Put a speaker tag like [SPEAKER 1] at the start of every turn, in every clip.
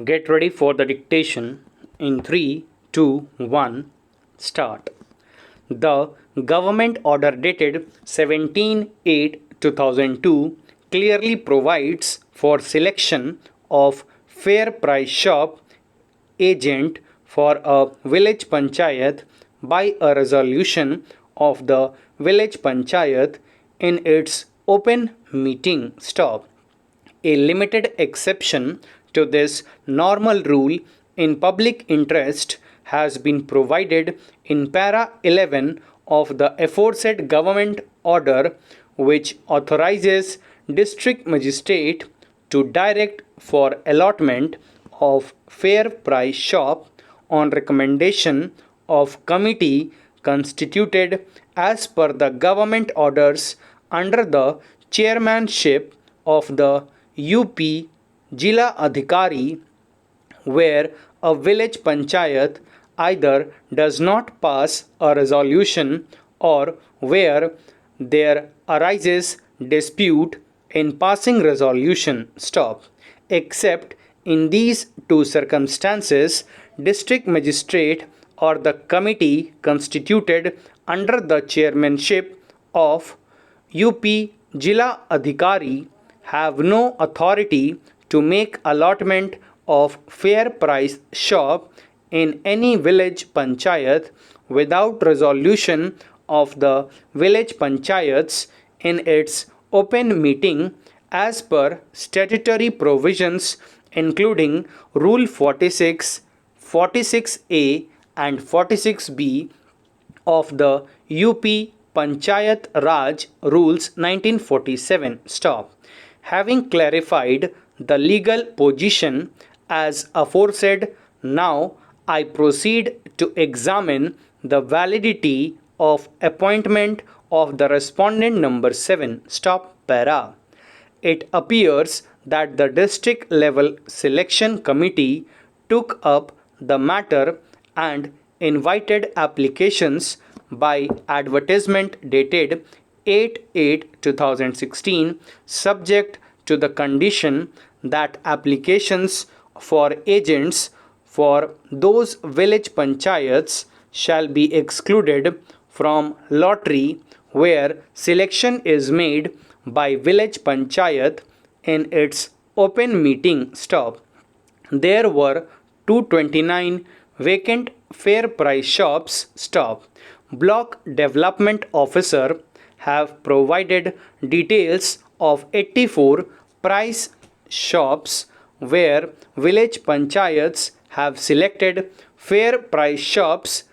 [SPEAKER 1] Get ready for the dictation in 3, 2, 1, start. The government order dated 17/8/2002 clearly provides for selection of fair price shop agent for a village panchayat by a resolution of the village panchayat in its open meeting. Stop. A limited exception to this normal rule in public interest has been provided in para 11 of the aforesaid government order, which authorizes district magistrate to direct for allotment of fair price shop on recommendation of committee constituted as per the government orders under the chairmanship of the UP Jila Adhikari, where a village panchayat either does not pass a resolution or where there arises dispute in passing resolution. Stop. Except in these two circumstances, district magistrate or the committee constituted under the chairmanship of UP Jila Adhikari have no authority to make allotment of fair price shop in any village panchayat without resolution of the village panchayats in its open meeting as per statutory provisions including Rule 46, 46A and 46B of the UP Panchayat Raj Rules 1947. Stop. Having clarified the legal position as aforesaid, now I proceed to examine the validity of appointment of the respondent number 7. Stop para. It appears that the district level selection committee took up the matter and invited applications by advertisement dated 8/8/2016 subject to the condition that applications for agents for those village panchayats shall be excluded from lottery where selection is made by village panchayat in its open meeting. Stop. There were 229 vacant fair price shops. Stop. Block development officer have provided details of 84 price shops where village panchayats have selected fair price shops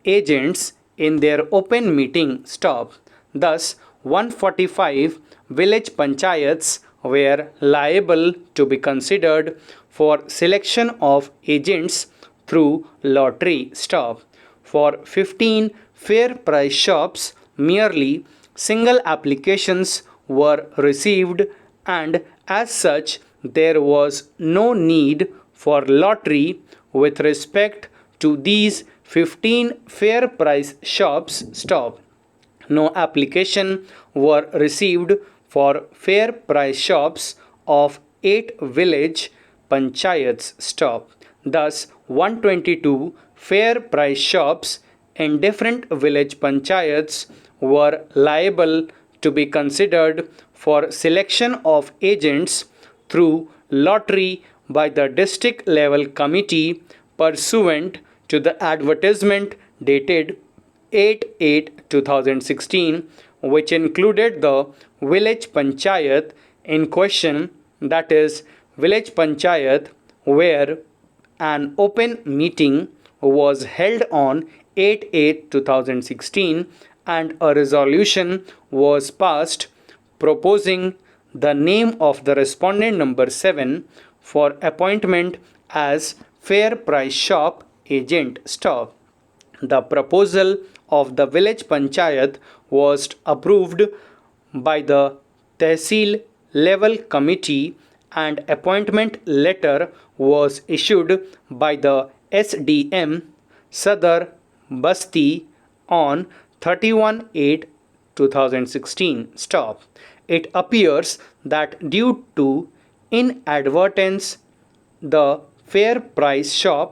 [SPEAKER 1] agents in their open meeting. Stop. Thus, 145 village panchayats were liable to be considered for selection of agents through lottery. Stop. For 15 fair price shops, merely single applications were received, and as such, there was no need for lottery with respect to these 15 fair price shops. Stop. No application were received for fair price shops of 8 village panchayats. Stop. Thus, 122 fair price shops in different village panchayats were liable to be considered for selection of agents through lottery by the district level committee pursuant to the advertisement dated 8/8/2016, which included the village panchayat in question, that is, village panchayat where an open meeting was held on 8/8/2016 and a resolution was passed proposing the name of the respondent number 7 for appointment as fair price shop agent. Stop. The proposal of the village panchayat was approved by the Tehsil level committee and appointment letter was issued by the SDM Sadar Basti on 31/8/2016. Stop. It appears that due to inadvertence, the fair price shop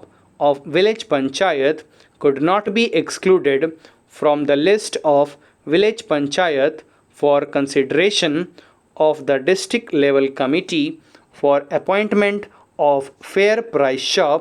[SPEAKER 1] of village panchayat could not be excluded from the list of village panchayat for consideration of the district level committee for appointment of fair price shop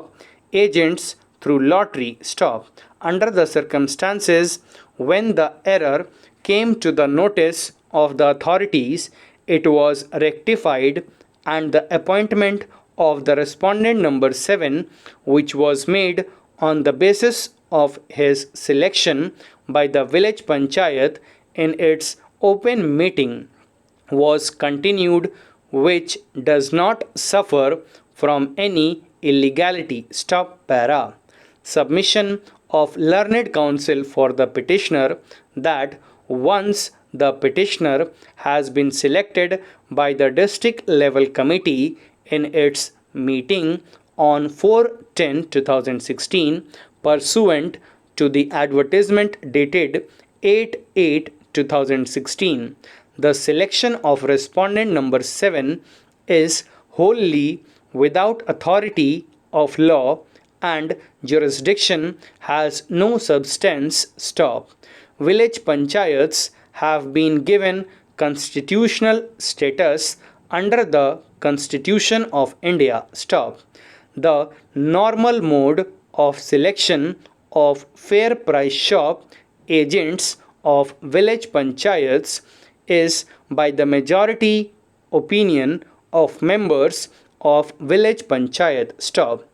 [SPEAKER 1] agents through lottery. Stop. Under the circumstances when the error came to the notice of the authorities, it was rectified and the appointment of the respondent number 7, which was made on the basis of his selection by the village panchayat in its open meeting, was continued, which does not suffer from any illegality. Stop para. Submission of learned counsel for the petitioner that once the petitioner has been selected by the district level committee in its meeting on 4/10/2016 pursuant to the advertisement dated 8/8/2016, the selection of respondent number 7 is wholly without authority of law and jurisdiction, has no substance. Stop. Village panchayats have been given constitutional status under the Constitution of India. Stop. The normal mode of selection of fair price shop agents of village panchayats is by the majority opinion of members of village panchayat. Stop.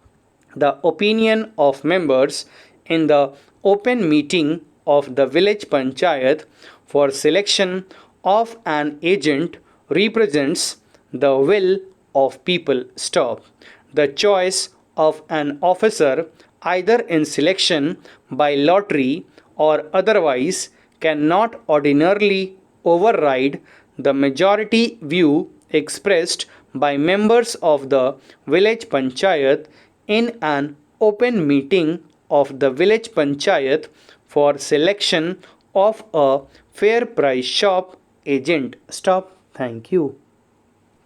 [SPEAKER 1] The opinion of members in the open meeting of the village panchayat for selection of an agent represents the will of people. Stop. The choice of an officer, either in selection by lottery or otherwise, cannot ordinarily override the majority view expressed by members of the village panchayat in an open meeting of the village panchayat for selection of a fair price shop agent. Stop. Thank you.